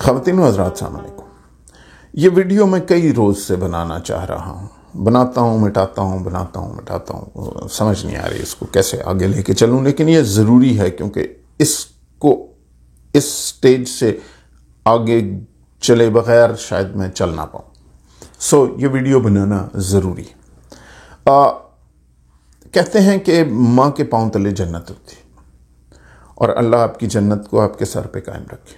خواتین و حضرات السلام علیکم. یہ ویڈیو میں کئی روز سے بنانا چاہ رہا ہوں. بناتا ہوں مٹاتا ہوں سمجھ نہیں آ رہی اس کو کیسے آگے لے کے چلوں، لیکن یہ ضروری ہے کیونکہ اس کو اس سٹیج سے آگے چلے بغیر شاید میں چل نہ پاؤں. یہ ویڈیو بنانا ضروری ہے. کہتے ہیں کہ ماں کے پاؤں تلے جنت ہوتی اور اللہ آپ کی جنت کو آپ کے سر پہ قائم رکھے.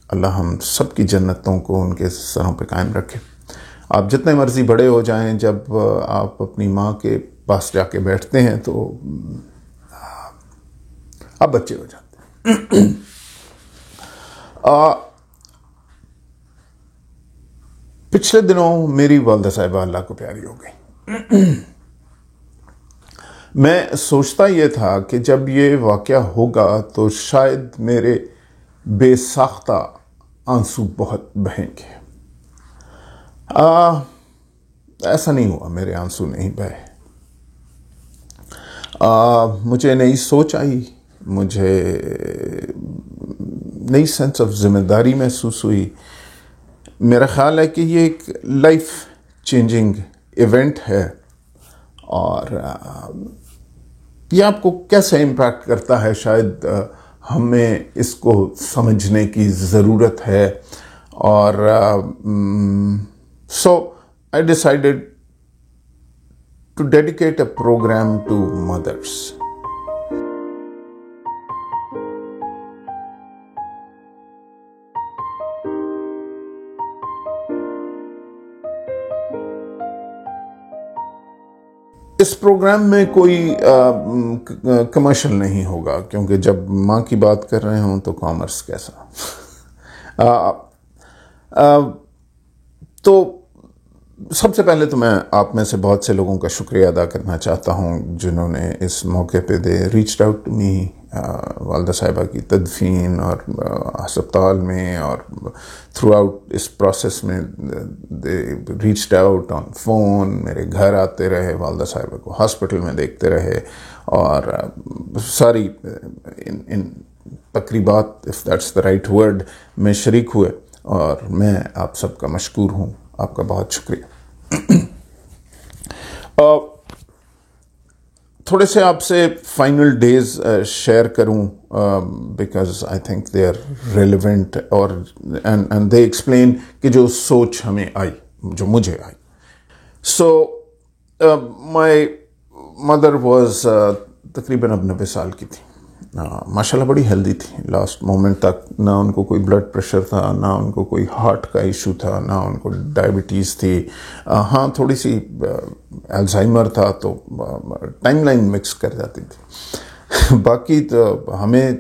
اللہ ہم سب کی جنتوں کو ان کے سروں پہ قائم رکھے. آپ جتنے مرضی بڑے ہو جائیں، جب آپ اپنی ماں کے پاس جا کے بیٹھتے ہیں تو آپ بچے ہو جاتے ہیں. پچھلے دنوں میری والدہ صاحبہ اللہ کو پیاری ہو گئی. میں سوچتا یہ تھا کہ جب یہ واقعہ ہوگا تو شاید میرے بے ساختہ آنسو بہت بہیں گے. ایسا نہیں ہوا، میرے آنسو نہیں بہے. مجھے نئی سوچ آئی، مجھے نئی سینس آف ذمہ داری محسوس ہوئی. میرا خیال ہے کہ یہ ایک لائف چینجنگ ایونٹ ہے اور یہ آپ کو کیسے امپیکٹ کرتا ہے شاید ہمیں اس کو سمجھنے کی ضرورت ہے. اور I decided to dedicate a program to mothers. اس پروگرام میں کوئی کمرشل نہیں ہوگا کیونکہ جب ماں کی بات کر رہے ہوں تو کامرس کیسا. تو سب سے پہلے تو میں آپ میں سے بہت سے لوگوں کا شکریہ ادا کرنا چاہتا ہوں جنہوں نے اس موقع پہ ریچڈ آؤٹ ٹو می. والدہ صاحبہ کی تدفین اور ہسپتال میں اور تھرو آؤٹ اس پروسیس میں دے ریچڈ آؤٹ آن فون، میرے گھر آتے رہے، والدہ صاحبہ کو ہاسپٹل میں دیکھتے رہے اور ساری ان تقریبات if that's the right word میں شریک ہوئے. اور میں آپ سب کا مشکور ہوں، آپ کا بہت شکریہ. تھوڑے سے آپ سے فائنل ڈیز شیئر کروں because I think they are relevant اور اینڈ دے ایکسپلین کہ جو سوچ ہمیں آئی، جو مجھے آئی. مائی مدر واز تقریباً اب 90 سال کی تھی. ماشاء اللہ بڑی ہیلدی تھی لاسٹ مومنٹ تک. نہ ان کو کوئی بلڈ پریشر تھا، نہ ان کو کوئی ہارٹ کا ایشو تھا، نہ ان کو ڈائبٹیز تھی. ہاں تھوڑی سی الزائمر تھا تو ٹائم لائن مکس کر جاتی تھی. باقی تو ہمیں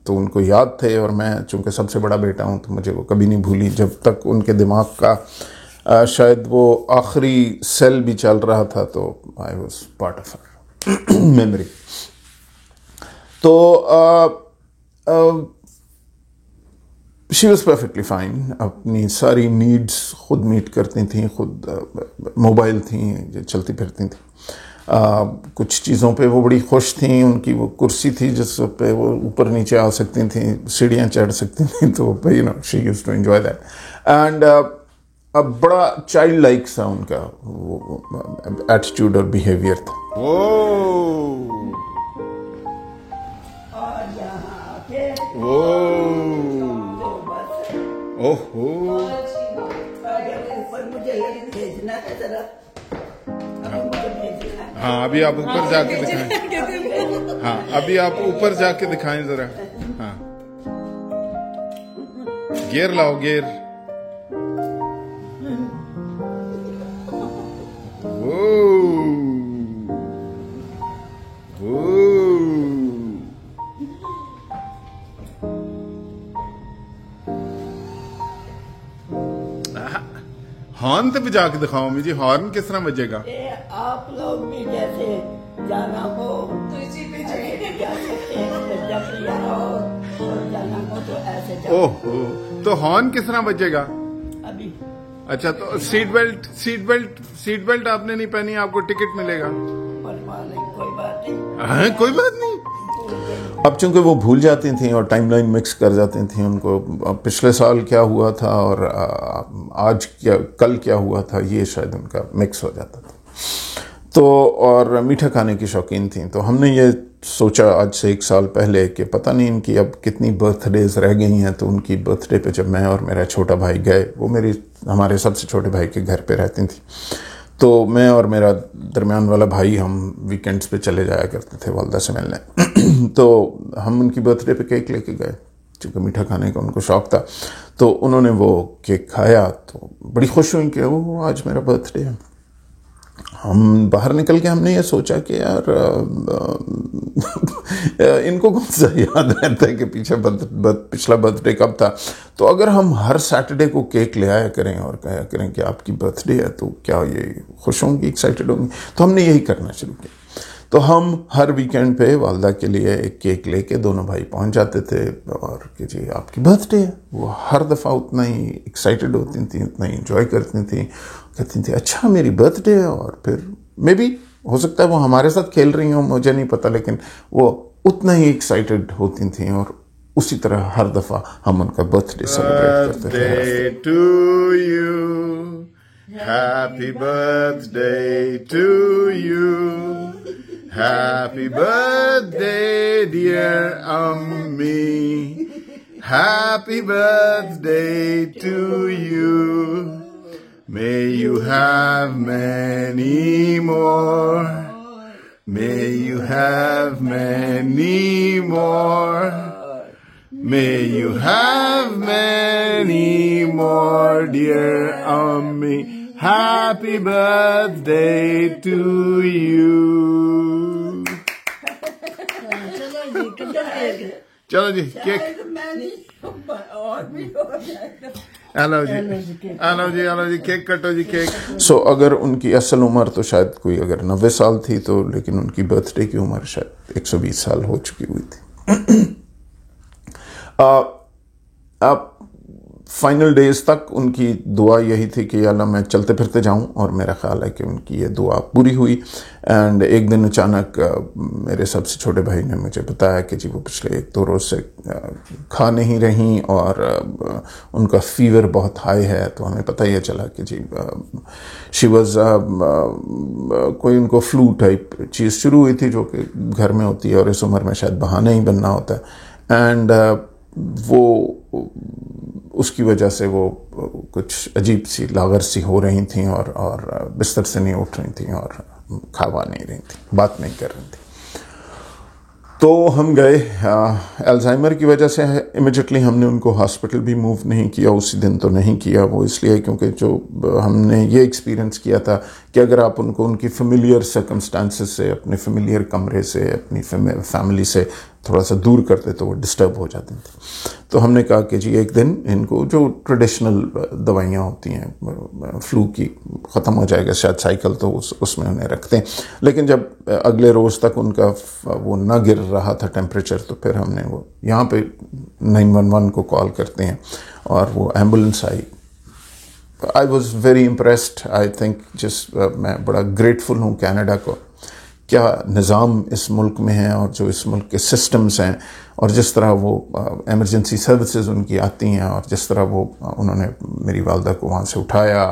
تو ان کو یاد تھے اور میں چونکہ سب سے بڑا بیٹا ہوں تو مجھے وہ کبھی نہیں بھولی جب تک ان کے دماغ کا شاید وہ آخری سیل بھی چل رہا تھا تو I was part of her memory. تو شی واز پرفیکٹلی فائن. اپنی ساری نیڈس خود میٹ کرتی تھیں، خود موبائل تھیں جو چلتی پھرتی تھیں. کچھ چیزوں پہ وہ بڑی خوش تھیں. ان کی وہ کرسی تھی جس پہ وہ اوپر نیچے آ سکتی تھیں، سیڑھیاں چڑھ سکتی تھیں، تو she used to enjoy that. And بڑا چائلڈ لائک سا ان کا وہ ایٹیٹیوڈ اور بیہیویئر تھا. ہاں ابھی آپ اوپر جا کے دکھائیں. ہاں ابھی آپ اوپر جا کے دکھائیں ذرا. ہاں گیئر لاؤ، گیئر. ہارن تو بجا کے دکھاؤ امی جی، ہارن کس طرح بجے گا؟ آپ لوگ بھی جیسے جانا ہو تو اسی پہ جانا ہو تو ایسے جاؤ. اوہ تو ہارن کس طرح بجے گا؟ ابھی اچھا تو سیٹ بیلٹ آپ نے نہیں پہنی، آپ کو ٹکٹ ملے گا. کوئی بات نہیں. اب چونکہ وہ بھول جاتی تھیں اور ٹائم لائن مکس کر جاتی تھیں, ان کو پچھلے سال کیا ہوا تھا اور آج کل کیا ہوا تھا یہ شاید ان کا مکس ہو جاتا تھا. تو اور میٹھا کھانے کی شوقین تھیں, تو ہم نے یہ سوچا آج سے 1 سال پہلے کہ پتہ نہیں ان کی اب کتنی برتھ ڈیز رہ گئی ہیں. تو ان کی برتھ ڈے پہ جب میں اور میرا چھوٹا بھائی گئے, وہ ہمارے سب سے چھوٹے بھائی کے گھر پہ رہتی تھیں, تو میں اور میرا درمیان والا بھائی ہم ویکینڈز پہ چلے جایا کرتے تھے والدہ سے ملنے. تو ہم ان کی برتھ ڈے پہ کیک لے کے گئے, چونکہ میٹھا کھانے کا ان کو شوق تھا. تو انہوں نے وہ کیک کھایا تو بڑی خوش ہوئی کہ وہ آج میرا برتھ ڈے ہے. ہم باہر نکل کے ہم نے یہ سوچا کہ یار ان کو کون سا یاد رہتا ہے کہ پچھلا برتھ ڈے کب تھا. تو اگر ہم ہر سیٹرڈے کو کیک لے آیا کریں اور کہا کریں کہ آپ کی برتھ ڈے ہے, تو کیا یہ خوش ہوں گی, ایکسائٹیڈ ہوں گی. تو ہم نے یہی کرنا شروع کیا. تو ہم ہر ویکینڈ پہ والدہ کے لیے ایک کیک لے کے دونوں بھائی پہنچ جاتے تھے اور کہ جی آپ کی برتھ ڈے ہے. وہ ہر دفعہ اتنا ہی ایکسائٹیڈ ہوتی تھیں, اتنا ہی انجوائے کرتی تھیں, کہتی تھیں اچھا میری برتھ ڈے ہے. اور پھر میں بھی ہو سکتا ہے وہ ہمارے ساتھ کھیل رہی ہوں, مجھے نہیں پتا, لیکن وہ اتنا ہی ایکسائٹیڈ ہوتی تھیں. اور اسی طرح ہر دفعہ ہم ان کا برتھ ڈے سیلیبریٹ کرتے تھے. Happy birthday to you. Happy birthday, dear Ammi. Happy birthday to you. May you have many more. May you have many more. May you have many more, dear Ammi. Happy birthday to you. چلو جی cake hello جی cake کٹو جی cake. سو اگر ان کی اصل عمر تو شاید کوئی اگر 90 سال تھی, تو لیکن ان کی برتھ ڈے کی عمر شاید 120 سال ہو چکی ہوئی تھی. اب فائنل ڈیز تک ان کی دعا یہی تھی کہ یا اللہ میں چلتے پھرتے جاؤں, اور میرا خیال ہے کہ ان کی یہ دعا پوری ہوئی. اینڈ ایک دن اچانک میرے سب سے چھوٹے بھائی نے مجھے بتایا کہ جی وہ پچھلے 1-2 روز سے کھا نہیں رہیں اور ان کا فیور بہت ہائی ہے. تو ہمیں پتہ یہ چلا کہ جی شی واز کوئی ان کو فلو ٹائپ چیز شروع ہوئی تھی, جو کہ گھر میں ہوتی ہے اور اس عمر میں شاید بہانہ ہی بننا ہوتا ہے. اینڈ وہ اس کی وجہ سے وہ کچھ عجیب سی لاغر سی ہو رہی تھیں اور بستر سے نہیں اٹھ رہی تھیں اور کھاوا نہیں رہی تھیں, بات نہیں کر رہی تھیں. تو ہم گئے. الزائمر کی وجہ سے امیجیٹلی ہم نے ان کو ہاسپٹل بھی موو نہیں کیا, اسی دن تو نہیں کیا. وہ اس لیے کیونکہ جو ہم نے یہ ایکسپیرئنس کیا تھا کہ اگر آپ ان کو ان کی فیملیئر سرکمسٹانسز سے, اپنے فیملیئر کمرے سے, اپنی فیملی سے تھوڑا سا دور کرتے تو وہ ڈسٹرب ہو جاتے تھے. تو ہم نے کہا کہ جی ایک دن ان کو جو ٹریڈیشنل دوائیاں ہوتی ہیں فلو کی ختم ہو جائے گا شاید سائیکل, تو اس میں انہیں رکھتے ہیں. لیکن جب اگلے روز تک ان کا وہ نہ گر رہا تھا ٹیمپریچر, تو پھر ہم نے وہ یہاں پہ 911 کو کال کرتے ہیں اور وہ ambulance I. I was very impressed. I think میں بڑا گریٹفل ہوں کینیڈا کو, کیا نظام اس ملک میں ہے اور جو اس ملک کے سسٹمز ہیں, اور جس طرح وہ ایمرجنسی سروسز ان کی آتی ہیں, اور جس طرح وہ انہوں نے میری والدہ کو وہاں سے اٹھایا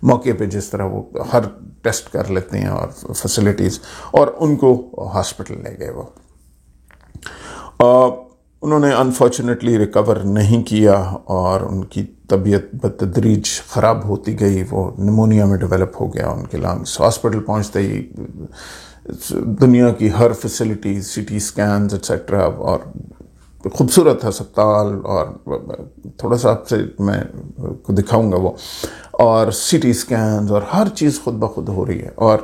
موقع پہ, جس طرح وہ ہر ٹیسٹ کر لیتے ہیں اور فیسلٹیز, اور ان کو ہاسپٹل لے گئے. وہ انہوں نے انفارچونیٹلی ریکور نہیں کیا اور ان کی طبیعت بتدریج خراب ہوتی گئی. وہ نمونیا میں ڈیولپ ہو گیا ان کے لنگس. ہاسپٹل پہنچتے ہی دنیا کی ہر facility, C T scans etcetera, اور خوبصورت ہسپتال, اور تھوڑا سا آپ سے میں کو دکھاؤں گا وہ, اور سی ٹی اسکینز اور ہر چیز خود بخود ہو رہی ہے. اور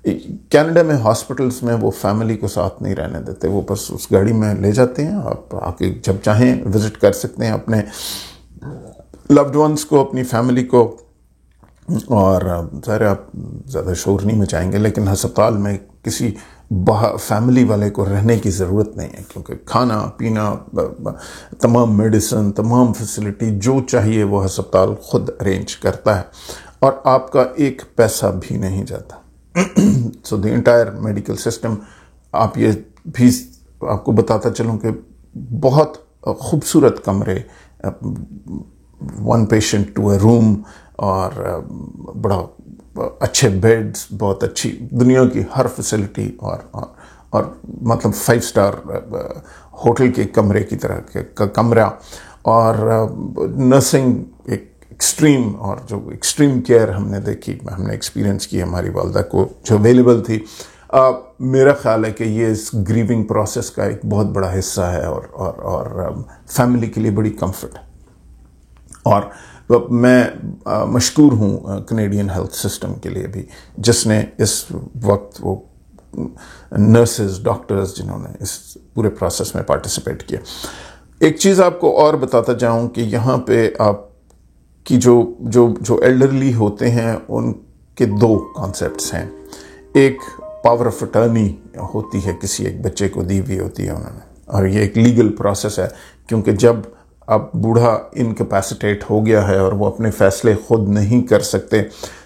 کینیڈا میں ہاسپٹلس میں وہ فیملی کو ساتھ نہیں رہنے دیتے, وہ بس اس گاڑی میں لے جاتے ہیں, آپ آ کے جب چاہیں وزٹ کر سکتے ہیں اپنے لوڈ ونس کو, اپنی فیملی کو. اور ظاہر آپ زیادہ شور نہیں مچائیں گے, لیکن ہسپتال میں کسی فیملی والے کو رہنے کی ضرورت نہیں ہے, کیونکہ کھانا پینا, تمام میڈیسن, تمام فیسلٹی جو چاہیے وہ ہسپتال خود ارینج کرتا ہے, اور آپ کا ایک پیسہ بھی نہیں جاتا. سو دی انٹائر میڈیکل سسٹم آپ یہ بھی آپ کو بتاتا چلوں کہ بہت خوبصورت کمرے، 1 patient to a room، اور بڑا اچھے بیڈز، بہت اچھی دنیا کی ہر فیسلٹی، اور مطلب 5 star ہوٹل کے کمرے کی طرح کا کمرہ، اور نرسنگ ایک ایکسٹریم، اور جو ایکسٹریم کیئر ہم نے دیکھی، ہم نے ایکسپیرینس کی ہماری والدہ کو جو اویلیبل تھی. میرا خیال ہے کہ یہ اس گریونگ پروسیس کا ایک بہت بڑا حصہ ہے، اور فیملی کے لیے بڑی کمفرٹ ہے. اور میں مشکور ہوں کینیڈین ہیلتھ سسٹم کے لیے بھی، جس نے اس وقت وہ نرسز، ڈاکٹرز جنہوں نے اس پورے پروسیس میں پارٹیسپیٹ کیا. ایک چیز آپ کو اور بتاتا جاؤں کہ یہاں پہ آپ کی جو ایلڈرلی ہوتے ہیں ان کے 2 کانسیپٹس ہیں. ایک پاور آف اٹرنی ہوتی ہے، کسی ایک بچے کو دی ہوئی ہوتی ہے انہوں نے، اور یہ ایک لیگل پروسیس ہے، کیونکہ جب اب بوڑھا انکیپیسیٹیٹ ہو گیا ہے اور وہ اپنے فیصلے خود نہیں کر سکتے،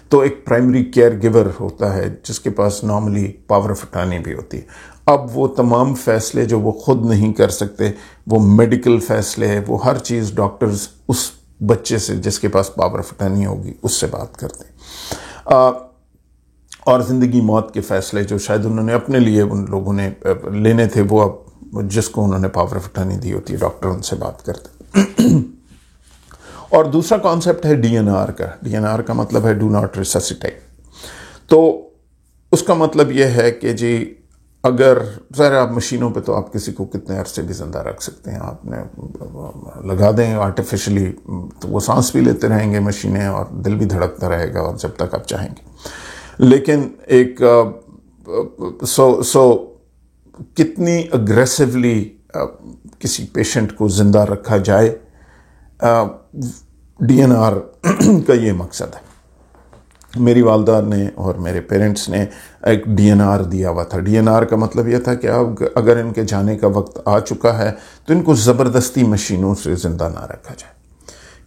تو ایک پرائمری کیئر گیور ہوتا ہے جس کے پاس نارملی پاور آف اٹرنی بھی ہوتی ہے. اب وہ تمام فیصلے جو وہ خود نہیں کر سکتے، وہ میڈیکل فیصلے، وہ ہر چیز ڈاکٹرز اس بچے سے جس کے پاس پاور آف اٹرنی ہوگی اس سے بات کرتے ہیں. اور زندگی موت کے فیصلے جو شاید انہوں نے اپنے لیے ان لوگوں نے لینے تھے، وہ اب جس کو انہوں نے پاور آف اٹرنی دی ہوتی ہے ڈاکٹر ان سے بات کرتے. اور دوسرا کانسیپٹ ہے DNR کا. DNR کا مطلب ہے ڈو ناٹ ریسسیٹیٹ. تو اس کا مطلب یہ ہے کہ جی اگر ظاہر آپ مشینوں پہ تو آپ کسی کو کتنے عرصے بھی زندہ رکھ سکتے ہیں، آپ نے لگا دیں آرٹیفیشلی تو وہ سانس بھی لیتے رہیں گے مشینیں، اور دل بھی دھڑکتا رہے گا، اور جب تک آپ چاہیں گے. لیکن ایک کتنی اگریسولی کسی پیشنٹ کو زندہ رکھا جائے، DNR کا یہ مقصد ہے. میری والدہ نے اور میرے پیرنٹس نے ایک DNR دیا ہوا تھا. DNR کا مطلب یہ تھا کہ اب اگر ان کے جانے کا وقت آ چکا ہے تو ان کو زبردستی مشینوں سے زندہ نہ رکھا جائے،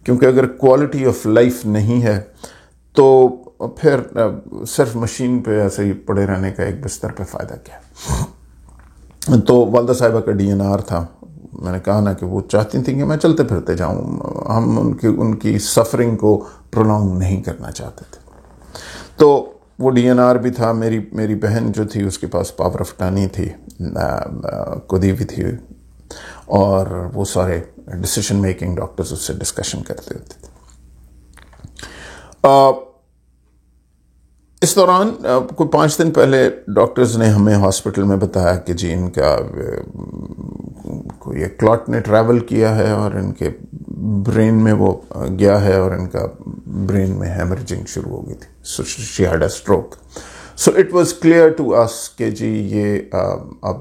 کیونکہ اگر کوالٹی آف لائف نہیں ہے تو پھر صرف مشین پہ ایسے ہی پڑے رہنے کا ایک بستر پہ فائدہ کیا. تو والدہ صاحبہ کا DNR تھا. میں نے کہا نا کہ وہ چاہتی تھیں کہ میں چلتے پھرتے جاؤں، ہم ان کی سفرنگ کو پرولونگ نہیں کرنا چاہتے تھے. تو وہ DNR بھی تھا. میری بہن جو تھی اس کے پاس پاور آف اٹرنی تھی، کو دی ہوئی تھی، اور وہ سارے ڈیسیشن میکنگ ڈاکٹرز اس سے ڈسکشن کرتے ہوتے تھے. اس دوران کوئی 5 دن پہلے ڈاکٹرز نے ہمیں ہاسپٹل میں بتایا کہ جی ان کا کوئی ایک کلاٹ نے ٹریول کیا ہے اور ان کے برین میں وہ گیا ہے، اور ان کا برین میں ہیمریجنگ شروع ہو گئی تھی. So she had a stroke. So it was clear to us کہ جی یہ اب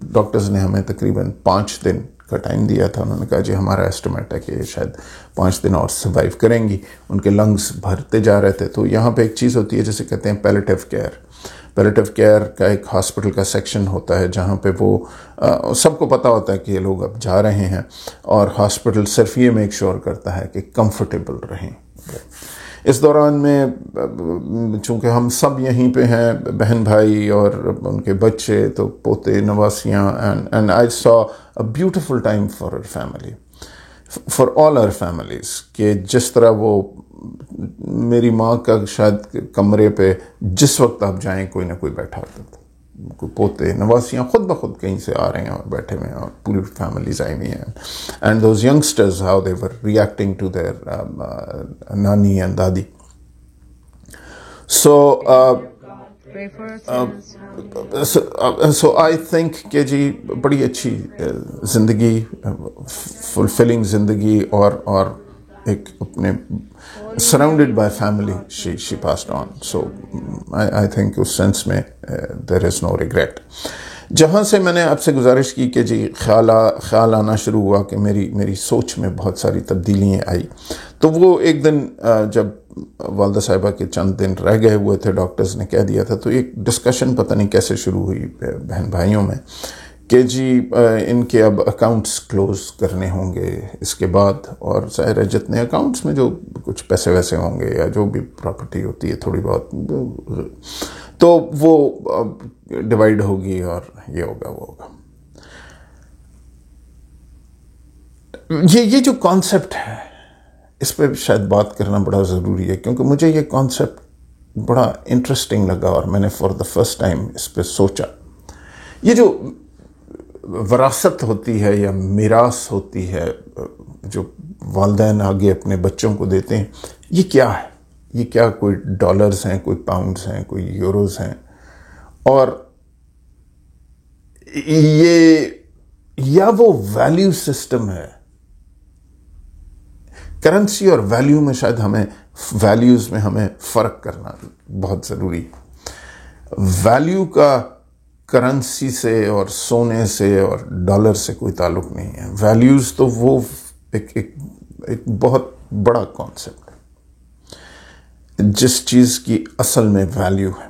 ڈاکٹرز نے ہمیں تقریباً 5 دن کا ٹائم دیا تھا. انہوں نے کہا جی ہمارا ایسٹیمیٹ ہے کہ یہ شاید 5 دن اور سروائیو کریں گی. ان کے لنگز بھرتے جا رہے تھے. تو یہاں پہ ایک چیز ہوتی ہے جسے کہتے ہیں پیلیٹیو کیئر. پیلیٹیو کیئر کا ایک ہاسپٹل کا سیکشن ہوتا ہے جہاں پہ وہ سب کو پتہ ہوتا ہے کہ یہ لوگ اب جا رہے ہیں، اور ہاسپٹل صرف یہ میک شور کرتا ہے کہ کمفرٹیبل رہیں. اس دوران میں چونکہ ہم سب یہیں پہ ہیں، بہن بھائی اور ان کے بچے، تو پوتے نواسیاں، and I saw a beautiful time for our family, for all our families. کہ جس طرح وہ میری ماں کا شاید کمرے پہ جس وقت آپ جائیں کوئی نہ کوئی بیٹھا ہوتا تھا، کوئی پوتے نواسیاں خود بخود کہیں سے آ رہے ہیں اور بیٹھے ہوئے ہیں، اور پوری فیملیز آئی ہوئی ہیں. And those youngsters how they were reacting to their nani and dadi. So I think کہ جی بڑی اچھی زندگی، فلفلنگ زندگی، اور ایک اپنے surrounded by family she passed on. So I think اس سینس میں دیر از نو ریگریٹ. جہاں سے میں نے آپ سے گزارش کی کہ جی خیال آنا شروع ہوا کہ میری سوچ میں بہت ساری تبدیلیاں آئی. تو وہ ایک دن جب والدہ صاحبہ کے چند دن رہ گئے ہوئے تھے، ڈاکٹرز نے کہہ دیا تھا، تو ایک ڈسکشن پتہ نہیں کیسے شروع ہوئی بہن بھائیوں میں کہ جی ان کے اب اکاؤنٹس کلوز کرنے ہوں گے اس کے بعد، اور ظاہر ہے جتنے اکاؤنٹس میں جو کچھ پیسے ویسے ہوں گے یا جو بھی پراپرٹی ہوتی ہے تھوڑی بہت تو وہ ڈیوائڈ ہوگی اور یہ ہوگا وہ ہوگا. یہ جو کانسیپٹ ہے اس پہ شاید بات کرنا بڑا ضروری ہے، کیونکہ مجھے یہ کانسیپٹ بڑا انٹرسٹنگ لگا اور میں نے فار دا فرسٹ ٹائم اس پہ سوچا. یہ جو وراثت ہوتی ہے یا میراث ہوتی ہے جو والدین آگے اپنے بچوں کو دیتے ہیں، یہ کیا ہے؟ یہ کیا کوئی ڈالرز ہیں، کوئی پاؤنڈز ہیں، کوئی یوروز ہیں، اور یہ یا وہ ویلیو سسٹم ہے. کرنسی اور ویلیو میں شاید ہمیں ویلیوز میں ہمیں فرق کرنا بہت ضروری ہے. ویلیو کا کرنسی سے اور سونے سے اور ڈالر سے کوئی تعلق نہیں ہے. ویلیوز تو وہ ایک بہت بڑا کانسیپٹ ہے جس چیز کی اصل میں ویلیو ہے.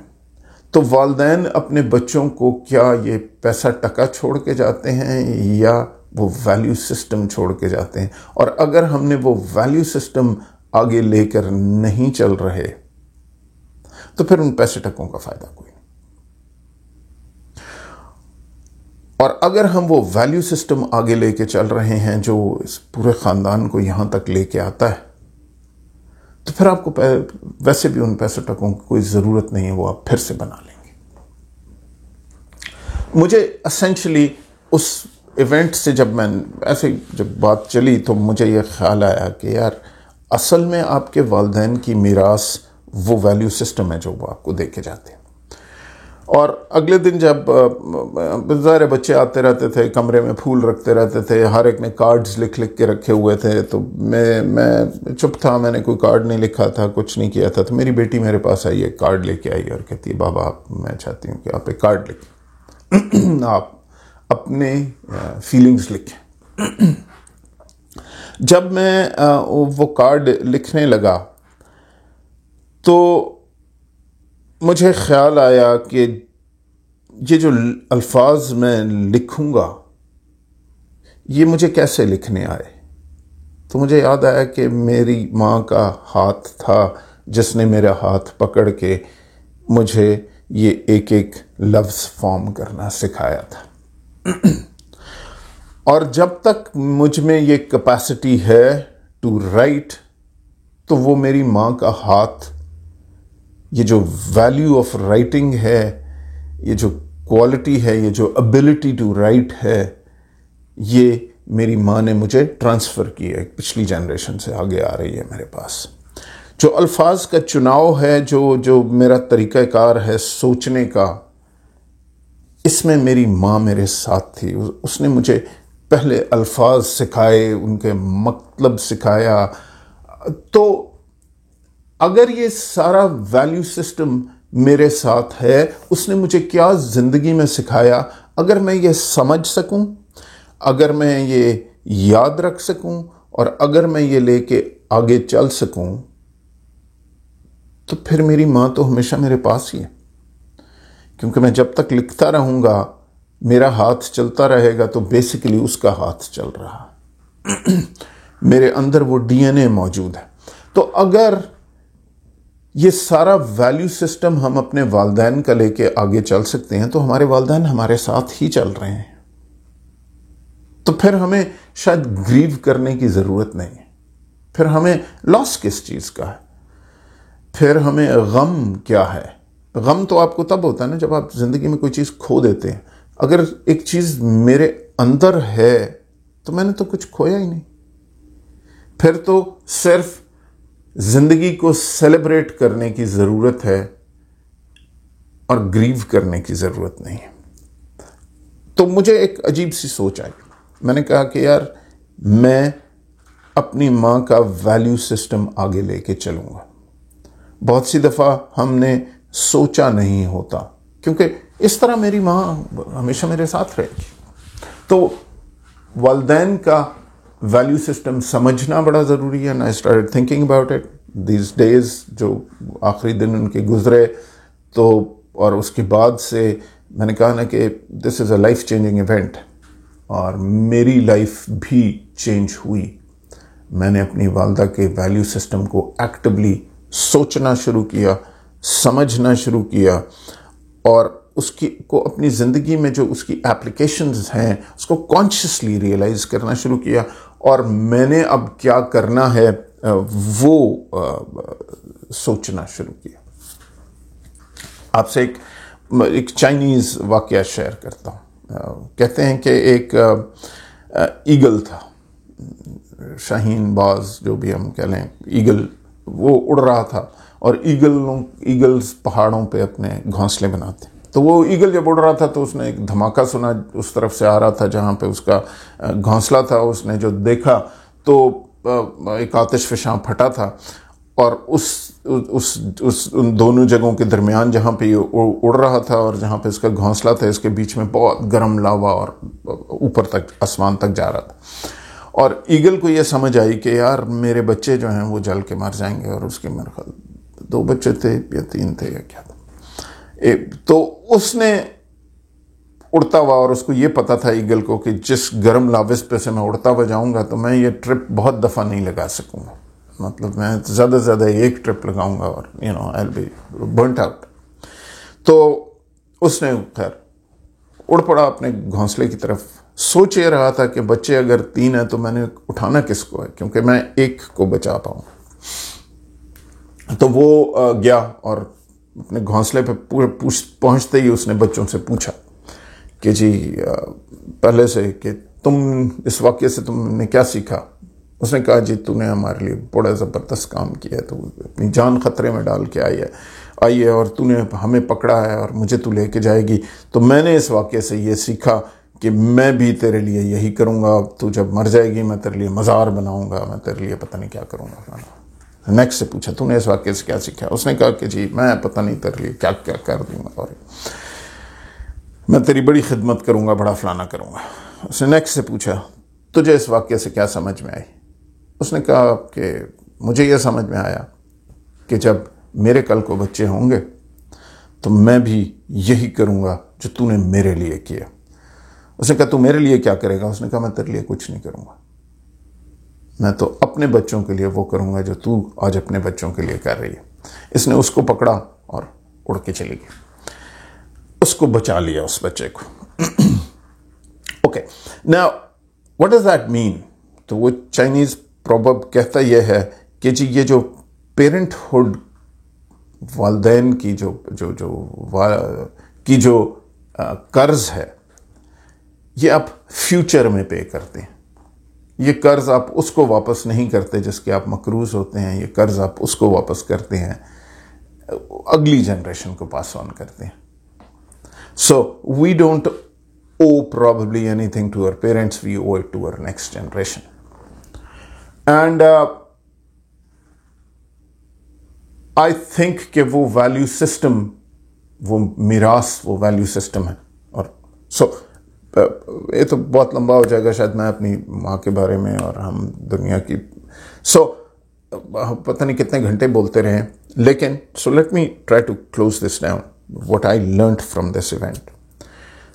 تو والدین اپنے بچوں کو کیا یہ پیسہ ٹکا چھوڑ کے جاتے ہیں یا وہ ویلیو سسٹم چھوڑ کے جاتے ہیں؟ اور اگر ہم نے وہ ویلیو سسٹم آگے لے کر نہیں چل رہے تو پھر ان پیسے ٹکوں کا فائدہ کوئی نہیں. اور اگر ہم وہ ویلیو سسٹم آگے لے کے چل رہے ہیں جو اس پورے خاندان کو یہاں تک لے کے آتا ہے، تو پھر آپ کو ویسے بھی ان پیسے ٹکوں کی کوئی ضرورت نہیں ہے، وہ آپ پھر سے بنا لیں گے. مجھے اسینشلی اس ایونٹ سے جب بات چلی تو مجھے یہ خیال آیا کہ یار اصل میں آپ کے والدین کی میراث وہ ویلیو سسٹم ہے جو وہ آپ کو دے کے جاتے ہیں. اور اگلے دن جب ظاہر بچے آتے رہتے تھے، کمرے میں پھول رکھتے رہتے تھے، ہر ایک نے کارڈز لکھ کے رکھے ہوئے تھے، تو میں چپ تھا، میں نے کوئی کارڈ نہیں لکھا تھا، کچھ نہیں کیا تھا. تو میری بیٹی میرے پاس آئی، ایک کارڈ لے کے آئی اور کہتی ہے بابا میں چاہتی ہوں کہ آپ ایک کارڈ لکھیں، آپ اپنے فیلنگز لکھیں. جب میں وہ کارڈ لکھنے لگا تو مجھے خیال آیا کہ یہ جو الفاظ میں لکھوں گا یہ مجھے کیسے لکھنے آئے. تو مجھے یاد آیا کہ میری ماں کا ہاتھ تھا جس نے میرا ہاتھ پکڑ کے مجھے یہ ایک ایک لفظ فارم کرنا سکھایا تھا. اور جب تک مجھ میں یہ کیپیسٹی ہے ٹو رائٹ، تو وہ میری ماں کا ہاتھ، یہ جو ویلیو آف رائٹنگ ہے، یہ جو کوالٹی ہے، یہ جو ابیلٹی ٹو رائٹ ہے، یہ میری ماں نے مجھے ٹرانسفر کی ہے، پچھلی جنریشن سے آگے آ رہی ہے میرے پاس. جو الفاظ کا چناؤ ہے، جو میرا طریقہ کار ہے سوچنے کا، اس میں میری ماں میرے ساتھ تھی. اس نے مجھے پہلے الفاظ سکھائے، ان کے مطلب سکھایا. تو اگر یہ سارا ویلیو سسٹم میرے ساتھ ہے، اس نے مجھے کیا زندگی میں سکھایا، اگر میں یہ سمجھ سکوں، اگر میں یہ یاد رکھ سکوں، اور اگر میں یہ لے کے آگے چل سکوں، تو پھر میری ماں تو ہمیشہ میرے پاس ہی ہے. کیونکہ میں جب تک لکھتا رہوں گا، میرا ہاتھ چلتا رہے گا، تو بیسیکلی اس کا ہاتھ چل رہا. میرے اندر وہ ڈی این اے موجود ہے. تو اگر یہ سارا ویلیو سسٹم ہم اپنے والدین کا لے کے آگے چل سکتے ہیں، تو ہمارے والدین ہمارے ساتھ ہی چل رہے ہیں. تو پھر ہمیں شاید گریو کرنے کی ضرورت نہیں ہے. پھر ہمیں لاس کس چیز کا ہے؟ پھر ہمیں غم کیا ہے؟ غم تو آپ کو تب ہوتا ہے نا جب آپ زندگی میں کوئی چیز کھو دیتے ہیں. اگر ایک چیز میرے اندر ہے تو میں نے تو کچھ کھویا ہی نہیں. پھر تو صرف زندگی کو سیلیبریٹ کرنے کی ضرورت ہے اور گریو کرنے کی ضرورت نہیں ہے. تو مجھے ایک عجیب سی سوچ آئی. میں نے کہا کہ یار میں اپنی ماں کا ویلیو سسٹم آگے لے کے چلوں گا. بہت سی دفعہ ہم نے سوچا نہیں ہوتا، کیونکہ اس طرح میری ماں ہمیشہ میرے ساتھ رہے گی. تو والدین کا ویلیو سسٹم سمجھنا بڑا ضروری ہے. I started thinking about it these days. جو آخری دن ان کے گزرے تو اور اس کے بعد سے میں نے کہا نا کہ this is a life changing event، اور میری لائف بھی چینج ہوئی. میں نے اپنی والدہ کے ویلیو سسٹم کو ایکٹیولی سوچنا شروع کیا، سمجھنا شروع کیا، اور اس کی کو اپنی زندگی میں جو اس کی اپلیکیشنز ہیں اس کو کانشیسلی ریئلائز کرنا شروع کیا، اور میں نے اب کیا کرنا ہے وہ سوچنا شروع کیا. آپ سے ایک چائنیز واقعہ شیئر کرتا ہوں. کہتے ہیں کہ ایک ایگل تھا، شاہین باز جو بھی ہم کہہ لیں، ایگل، وہ اڑ رہا تھا، اور ایگلز پہاڑوں پہ اپنے گھونسلے بناتے ہیں. تو وہ ایگل جب اڑ رہا تھا تو اس نے ایک دھماکہ سنا، اس طرف سے آ رہا تھا جہاں پہ اس کا گھونسلہ تھا. اس نے جو دیکھا تو ایک آتش فشاں پھٹا تھا، اور اس ان دونوں جگہوں کے درمیان جہاں پہ یہ اڑ رہا تھا اور جہاں پہ اس کا گھونسلہ تھا، اس کے بیچ میں بہت گرم لاوا اور اوپر تک آسمان تک جا رہا تھا. اور ایگل کو یہ سمجھ آئی کہ یار میرے بچے جو ہیں وہ جل کے مر جائیں گے، اور اس کے میرے خیال 2 بچے تھے یا 3 تھے یا کیا تھا. تو اس نے اڑتا ہوا، اور اس کو یہ پتا تھا ایگل کو کہ جس گرم لاوس پہ سے میں اڑتا ہوا جاؤں گا تو میں یہ ٹرپ بہت دفعہ نہیں لگا سکوں گا، مطلب میں زیادہ سے زیادہ ایک ٹرپ لگاؤں گا اور I'll be burnt out. تو اس نے خیر اڑ پڑا اپنے گھونسلے کی طرف. سوچ یہ رہا تھا کہ بچے اگر 3 ہیں تو میں نے اٹھانا کس کو ہے، کیونکہ میں ایک کو بچا پاؤں. تو وہ گیا اور اپنے گھونسلے پہ پہنچتے ہی اس نے بچوں سے پوچھا کہ جی پہلے سے کہ تم اس واقعے سے تم نے کیا سیکھا. اس نے کہا جی تو نے ہمارے لیے بڑا زبردست کام کیا ہے، تو اپنی جان خطرے میں ڈال کے آئی ہے اور تو نے ہمیں پکڑا ہے اور مجھے تو لے کے جائے گی. تو میں نے اس واقعے سے یہ سیکھا کہ میں بھی تیرے لیے یہی کروں گا. تو جب مر جائے گی میں تیرے لیے مزار بناؤں گا، میں تیرے لیے پتہ نہیں کیا کروں گا. نیکسٹ سے پوچھا تو نے اس واقعے سے کیا سیکھا. اس نے کہا کہ جی میں پتہ نہیں تیرے لیے کیا کیا کر دوں گا، اور میں تیری بڑی خدمت کروں گا، بڑا فلانا کروں گا. اس نے نیکسٹ سے پوچھا تجھے اس واقعے سے کیا سمجھ میں آئی. اس نے کہا کہ مجھے یہ سمجھ میں آیا کہ جب میرے کل کو بچے ہوں گے تو میں بھی یہی کروں گا جو تو نے میرے لیے کیا. اس نے کہا تو میرے لیے کیا کرے گا. اس نے کہا میں تیرے لیے کچھ نہیں کروں گا، میں تو اپنے بچوں کے لیے وہ کروں گا جو تو آج اپنے بچوں کے لیے کر رہی ہے. اس نے اس کو پکڑا اور اڑ کے چلی گئی، اس کو بچا لیا اس بچے کو. Okay now what does that mean. تو وہ چائنیز پروبب کہتا یہ ہے کہ جی یہ جو پیرنٹ ہوڈ، والدین کی جو قرض ہے یہ آپ فیوچر میں پے کرتے ہیں. یہ قرض آپ اس کو واپس نہیں کرتے جس کے آپ مقروض ہوتے ہیں، یہ قرض آپ اس کو واپس کرتے ہیں، اگلی جنریشن کو پاس آن کرتے ہیں. So we don't owe probably anything to our parents, we owe it to our next generation. And I think کہ وہ ویلیو سسٹم، وہ میراث، وہ ویلیو سسٹم ہے. اور یہ تو بہت لمبا ہو جائے گا شاید میں اپنی ماں کے بارے میں اور ہم دنیا کی پتہ نہیں کتنے گھنٹے بولتے رہے، لیکن let me try to close this down, what I learned from this event.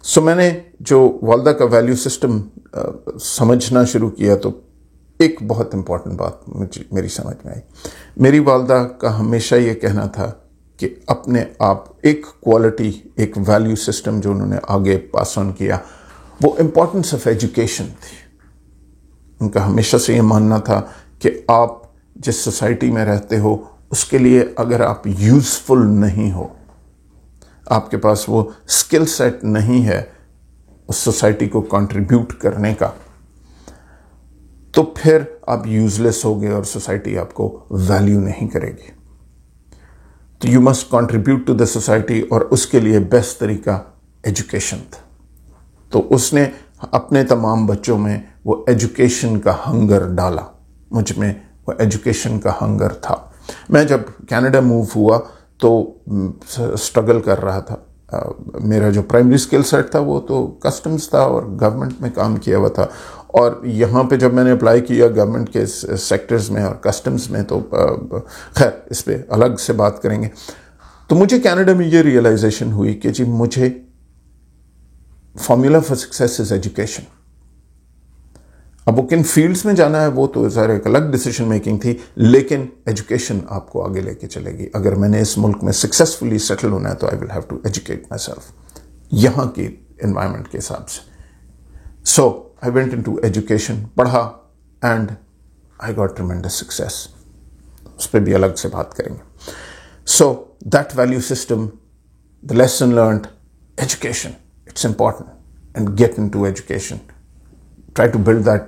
میں نے جو والدہ کا ویلیو سسٹم سمجھنا شروع کیا تو ایک بہت امپورٹنٹ بات میری سمجھ میں آئی. میری والدہ کا ہمیشہ یہ کہنا تھا کہ اپنے آپ ایک کوالٹی، ایک ویلیو سسٹم جو انہوں نے آگے پاس آن کیا وہ امپورٹنس آف ایجوکیشن تھی. ان کا ہمیشہ سے یہ ماننا تھا کہ آپ جس سوسائٹی میں رہتے ہو اس کے لیے اگر آپ یوزفل نہیں ہو، آپ کے پاس وہ اسکل سیٹ نہیں ہے اس سوسائٹی کو کنٹریبیوٹ کرنے کا، تو پھر آپ یوزلیس ہوگے اور سوسائٹی آپ کو ویلیو نہیں کرے گی. تو you must contribute to the society, اور اس کے لیے بیسٹ طریقہ ایجوکیشن تھا. تو اس نے اپنے تمام بچوں میں وہ ایجوکیشن کا ہنگر ڈالا. مجھ میں وہ ایجوکیشن کا ہنگر تھا. میں جب کینیڈا موو ہوا تو اسٹرگل کر رہا تھا. میرا جو پرائمری اسکل سیٹ تھا وہ تو کسٹمز تھا اور گورنمنٹ میں کام کیا ہوا تھا، اور یہاں پہ جب میں نے اپلائی کیا گورنمنٹ کے سیکٹرز میں اور کسٹمز میں تو خیر اس پہ الگ سے بات کریں گے. تو مجھے کینیڈا میں یہ ریئلائزیشن ہوئی کہ جی مجھے formula for success is education. اب وہ کن فیلڈز میں جانا ہے وہ تو ظاہر ایک الگ ڈیسیشن میکنگ تھی، لیکن ایجوکیشن آپ کو آگے لے کے چلے گی. اگر میں نے اس ملک میں سکسیسفلی سیٹل ہونا ہے تو I will have to educate myself یہاں کی انوائرمنٹ کے حساب سے. So I went into education, پڑھا and I got tremendous success. اس پہ بھی الگ سے بات کریں گے. So that value system, the lesson learned, education, it's important, and get into education. Try to build that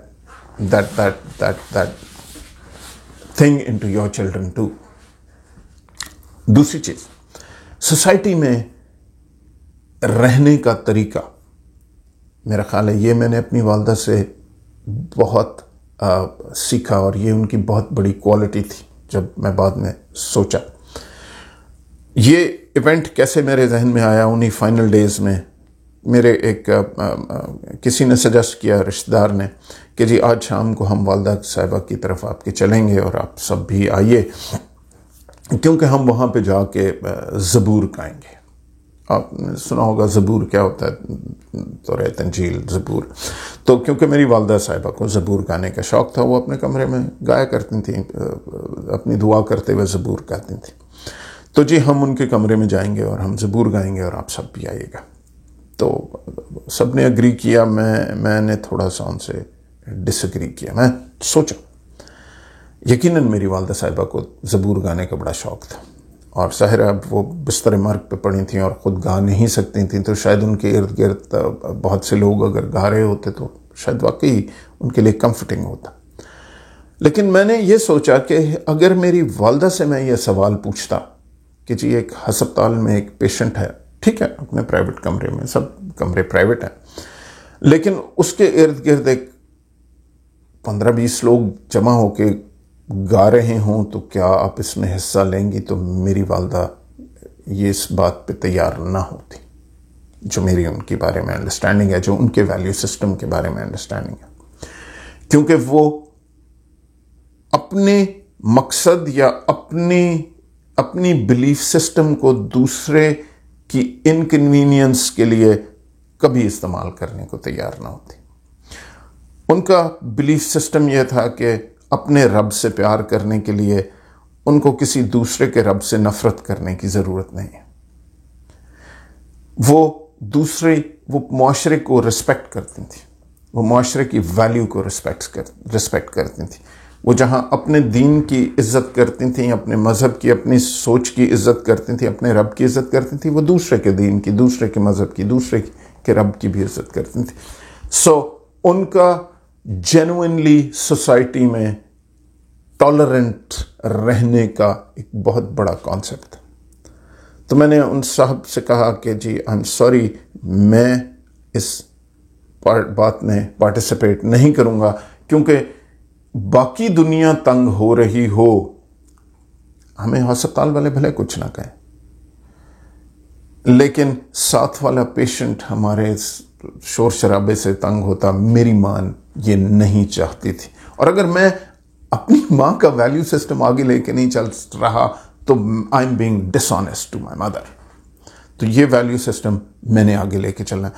thing into your children too. دوسری چیز، سوسائٹی میں رہنے کا طریقہ، میرا خیال ہے یہ میں نے اپنی والدہ سے بہت سیکھا، اور یہ ان کی بہت بڑی کوالٹی تھی. جب میں بعد میں سوچا یہ ایونٹ کیسے میرے ذہن میں آیا، انہی فائنل ڈیز میں میرے ایک کسی نے سجیسٹ کیا، رشتہ دار نے، کہ جی آج شام کو ہم والدہ صاحبہ کی طرف آپ کے چلیں گے اور آپ سب بھی آئیے، کیونکہ ہم وہاں پہ جا کے زبور گائیں گے. آپ نے سنا ہوگا زبور کیا ہوتا ہے، سورہ تنزیل، زبور. تو کیونکہ میری والدہ صاحبہ کو زبور گانے کا شوق تھا، وہ اپنے کمرے میں گایا کرتی تھیں، اپنی دعا کرتے ہوئے زبور گاتی تھیں. تو جی ہم ان کے کمرے میں جائیں گے اور ہم زبور گائیں گے اور آپ سب بھی آئیے گا. تو سب نے اگری کیا. میں نے تھوڑا سا ان سے ڈس ایگری کیا. میں سوچا یقیناً میری والدہ صاحبہ کو زبور گانے کا بڑا شوق تھا، اور ظاہر اب وہ بستر مرگ پہ پڑی تھیں اور خود گا نہیں سکتی تھیں، تو شاید ان کے ارد گرد بہت سے لوگ اگر گا رہے ہوتے تو شاید واقعی ان کے لیے کمفرٹنگ ہوتا. لیکن میں نے یہ سوچا کہ اگر میری والدہ سے میں یہ سوال پوچھتا کہ جی ایک ہسپتال میں ایک پیشنٹ ہے، ٹھیک ہے اپنے پرائیویٹ کمرے میں، سب کمرے پرائیویٹ ہیں، لیکن اس کے ارد گرد ایک 15-20 لوگ جمع ہو کے گا رہے ہوں، تو کیا آپ اس میں حصہ لیں گی؟ تو میری والدہ یہ اس بات پہ تیار نہ ہوتی. جو میری ان کے بارے میں انڈرسٹینڈنگ ہے، جو ان کے ویلیو سسٹم کے بارے میں انڈرسٹینڈنگ ہے، کیونکہ وہ اپنے مقصد یا اپنی بلیف سسٹم کو دوسرے کی انکنوینئنس کے لیے کبھی استعمال کرنے کو تیار نہ ہوتی. ان کا بلیف سسٹم یہ تھا کہ اپنے رب سے پیار کرنے کے لیے ان کو کسی دوسرے کے رب سے نفرت کرنے کی ضرورت نہیں ہے. وہ معاشرے کو رسپیکٹ کرتی تھی، وہ معاشرے کی ویلیو کو رسپیکٹ کرتی تھی. وہ جہاں اپنے دین کی عزت کرتی تھیں، اپنے مذہب کی، اپنی سوچ کی عزت کرتی تھیں، اپنے رب کی عزت کرتی تھیں، وہ دوسرے کے دین کی، دوسرے کے مذہب کی، دوسرے کے رب کی بھی عزت کرتی تھیں. سو ان کا جینوئنلی سوسائٹی میں ٹالرنٹ رہنے کا ایک بہت بڑا کانسیپٹ تھا. تو میں نے ان صاحب سے کہا کہ جی آئی ایم سوری، میں اس بات میں پارٹیسپیٹ نہیں کروں گا، کیونکہ باقی دنیا تنگ ہو رہی ہو، ہمیں ہسپتال والے بھلے کچھ نہ کہیں، لیکن ساتھ والا پیشنٹ ہمارے شور شرابے سے تنگ ہوتا. میری ماں یہ نہیں چاہتی تھی، اور اگر میں اپنی ماں کا ویلیو سسٹم آگے لے کے نہیں چل رہا تو I am being dishonest to my mother. تو یہ ویلیو سسٹم میں نے آگے لے کے چلنا.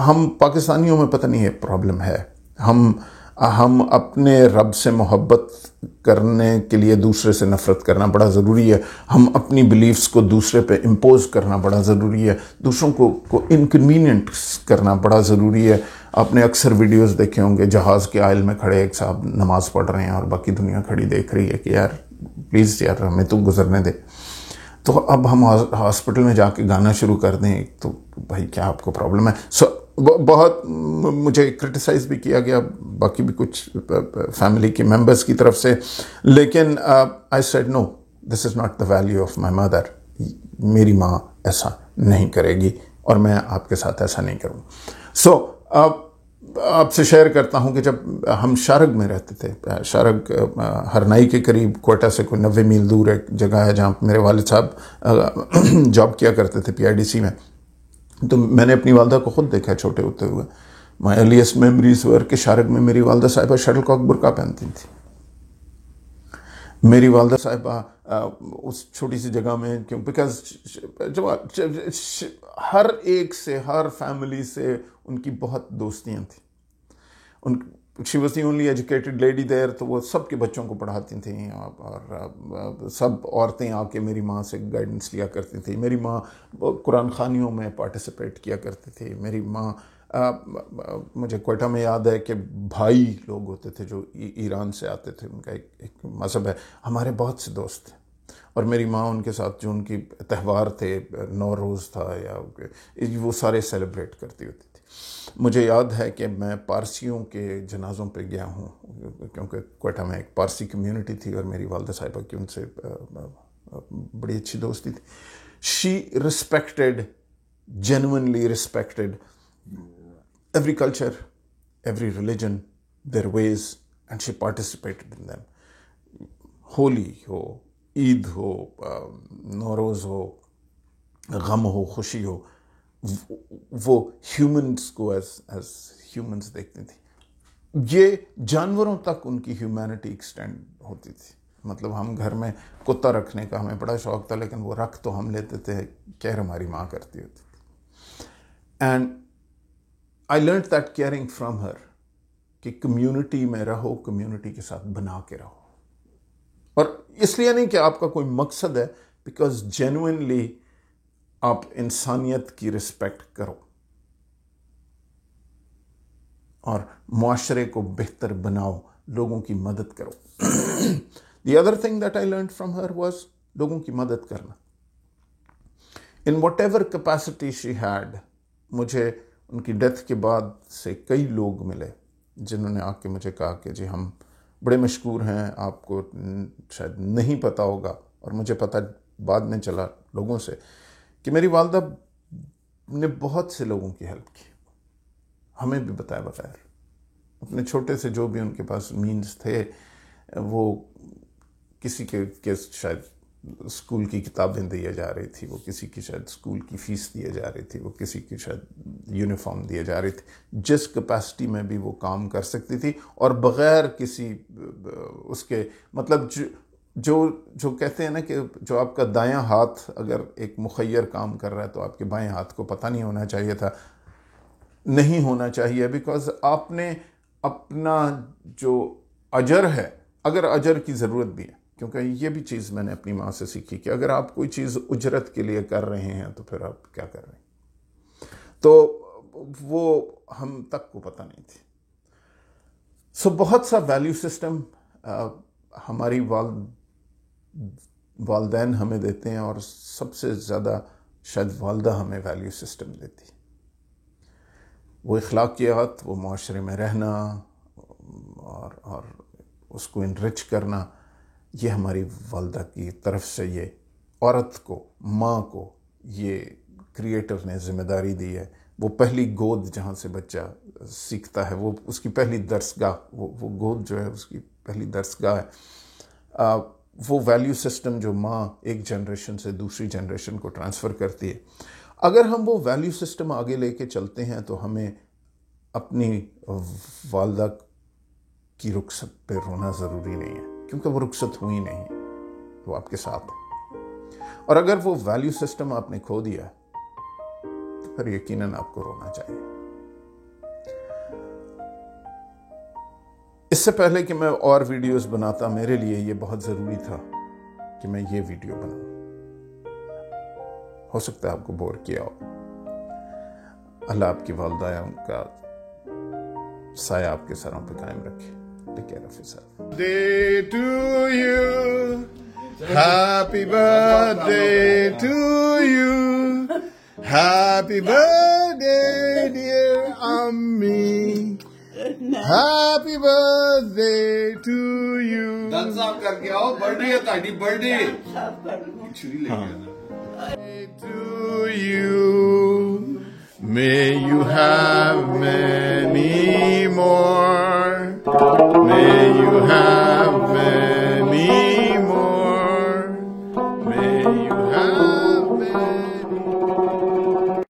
ہم پاکستانیوں میں پتہ نہیں یہ پرابلم ہے، ہم اپنے رب سے محبت کرنے کے لیے دوسرے سے نفرت کرنا بڑا ضروری ہے. ہم اپنی بلیفز کو دوسرے پہ امپوز کرنا بڑا ضروری ہے. دوسروں کو انکنوینئنٹ کرنا بڑا ضروری ہے. آپ نے اکثر ویڈیوز دیکھے ہوں گے، جہاز کے آئل میں کھڑے ایک صاحب نماز پڑھ رہے ہیں اور باقی دنیا کھڑی دیکھ رہی ہے کہ یار پلیز یار ہمیں تو گزرنے دے. تو اب ہم ہاسپٹل میں جا کے گانا شروع کر دیں تو بھائی کیا آپ کو پرابلم ہے؟ بہت مجھے کرٹیسائز بھی کیا گیا، باقی بھی کچھ فیملی کے ممبرز کی طرف سے، لیکن I said no, this is not the value of my mother. میری ماں ایسا نہیں کرے گی اور میں آپ کے ساتھ ایسا نہیں کروں. سو آپ سے شیئر کرتا ہوں کہ جب ہم شارگ میں رہتے تھے، شارگ ہرنائی کے قریب کوئٹہ سے کوئی 90 میل دور ایک جگہ ہے جہاں میرے والد صاحب جاب کیا کرتے تھے PIDC میں. تو میں نے اپنی والدہ کو خود دیکھا چھوٹے ہوتے ہوئے. مائی ارلیسٹ میموریز ور کہ شارگ میں میری والدہ صاحبہ شٹل کاک برقع پہنتی تھی. میری والدہ صاحبہ اس چھوٹی سی جگہ میں بیکاز ہر ایک سے، ہر فیملی سے ان کی بہت دوستیاں تھیں. She was the only educated lady there, تو وہ سب کے بچوں کو پڑھاتی تھیں، اور سب عورتیں آ کے میری ماں سے گائیڈنس لیا کرتی تھیں. میری ماں قرآن خوانیوں میں پارٹیسپیٹ کیا کرتی تھی. میری ماں مجھے کوئٹہ میں یاد ہے کہ بھائی لوگ ہوتے تھے جو ایران سے آتے تھے، ان کا ایک مذہب ہے. ہمارے بہت سے دوست تھے، اور میری ماں ان کے ساتھ جو ان کی تہوار تھے، نوروز تھا یا وہ سارے سیلیبریٹ کرتی ہوتی تھی. مجھے یاد ہے کہ میں پارسیوں کے جنازوں پہ گیا ہوں، کیونکہ کوئٹہ میں ایک پارسی کمیونٹی تھی اور میری والدہ صاحبہ کی ان سے بڑی اچھی دوستی تھی. She respected, genuinely respected every culture, every religion, their ways, and she participated in them. Holi ہو، عید ہو، نوروز ہو، غم ہو، خوشی ہو، وہ ہیومنس کو ایز ہیومنس دیکھتی تھی. یہ جانوروں تک ان کی ہیومینٹی ایکسٹینڈ ہوتی تھی. مطلب ہم گھر میں کتا رکھنے کا ہمیں بڑا شوق تھا، لیکن وہ رکھ تو ہم لیتے تھے، کیئر ہماری ماں کرتی ہوتی تھی. And I learned that caring from her کہ کمیونٹی میں رہو، کمیونٹی کے ساتھ بنا کے رہو. اور اس لیے نہیں کہ آپ کا کوئی مقصد ہے، بیکاز جینوئنلی آپ انسانیت کی رسپیکٹ کرو اور معاشرے کو بہتر بناؤ، لوگوں کی مدد کرو. The other thing that I learned from her was لوگوں کی مدد کرنا. In whatever capacity she had. مجھے ان کی ڈیتھ کے بعد سے کئی لوگ ملے جنہوں نے آ کے مجھے کہا کہ جی ہم بڑے مشکور ہیں، آپ کو شاید نہیں پتہ ہوگا، اور مجھے پتہ بعد میں چلا لوگوں سے کہ میری والدہ نے بہت سے لوگوں کی ہیلپ کی، ہمیں بھی بتایا بغیر. اپنے چھوٹے سے جو بھی ان کے پاس مینز تھے، وہ کسی کے شاید اسکول کی کتابیں دیے جا رہی تھی، وہ کسی کی شاید اسکول کی فیس دیے جا رہی تھی، وہ کسی کی شاید یونیفارم دیے جا رہی تھی. جس کیپیسٹی میں بھی وہ کام کر سکتی تھی، اور بغیر کسی اس کے مطلب جو کہتے ہیں نا کہ جو آپ کا دایاں ہاتھ اگر ایک مخیر کام کر رہا ہے تو آپ کے بائیں ہاتھ کو پتہ نہیں ہونا چاہیے تھا، نہیں ہونا چاہیے، بیکاز آپ نے اپنا جو اجر ہے، اگر اجر کی ضرورت بھی ہے، کیونکہ یہ بھی چیز میں نے اپنی ماں سے سیکھی کہ اگر آپ کوئی چیز اجرت کے لیے کر رہے ہیں تو پھر آپ کیا کر رہے ہیں، تو وہ ہم تک کو پتہ نہیں تھی. سو بہت سا ویلیو سسٹم ہماری والدین ہمیں دیتے ہیں، اور سب سے زیادہ شاید والدہ ہمیں ویلیو سسٹم دیتی. وہ اخلاقیات، وہ معاشرے میں رہنا اور اس کو انرچ کرنا، یہ ہماری والدہ کی طرف سے یہ عورت کو، ماں کو یہ کریٹر نے ذمہ داری دی ہے. وہ پہلی گود جہاں سے بچہ سیکھتا ہے، وہ اس کی پہلی درسگاہ، وہ گود جو ہے اس کی پہلی درسگاہ ہے. وہ ویلیو سسٹم جو ماں ایک جنریشن سے دوسری جنریشن کو ٹرانسفر کرتی ہے، اگر ہم وہ ویلیو سسٹم آگے لے کے چلتے ہیں تو ہمیں اپنی والدہ کی رخصت پہ رونا ضروری نہیں ہے، کیونکہ وہ رخصت ہوئی نہیں، وہ آپ کے ساتھ ہے. اور اگر وہ ویلیو سسٹم آپ نے کھو دیا تو پھر یقیناً آپ کو رونا چاہیے. اس سے پہلے کہ میں اور ویڈیوز بناتا، میرے لیے یہ بہت ضروری تھا کہ میں یہ ویڈیو بناؤں. ہو سکتا ہے آپ کو بور کیا ہو. اللہ آپ کی والدہ یا ان کا سایہ آپ کے سروں پہ قائم رکھے. Take care of yourself. Day to you. Happy birthday to you. Happy birthday, dear Ammi. Happy birthday to you. دن صاف کر کے آؤ، برتھ ڈے ہے تہاڈی، برتھ ڈے صاف کر لوں. چھری لے کے آنا. To you. May you have many more. May you have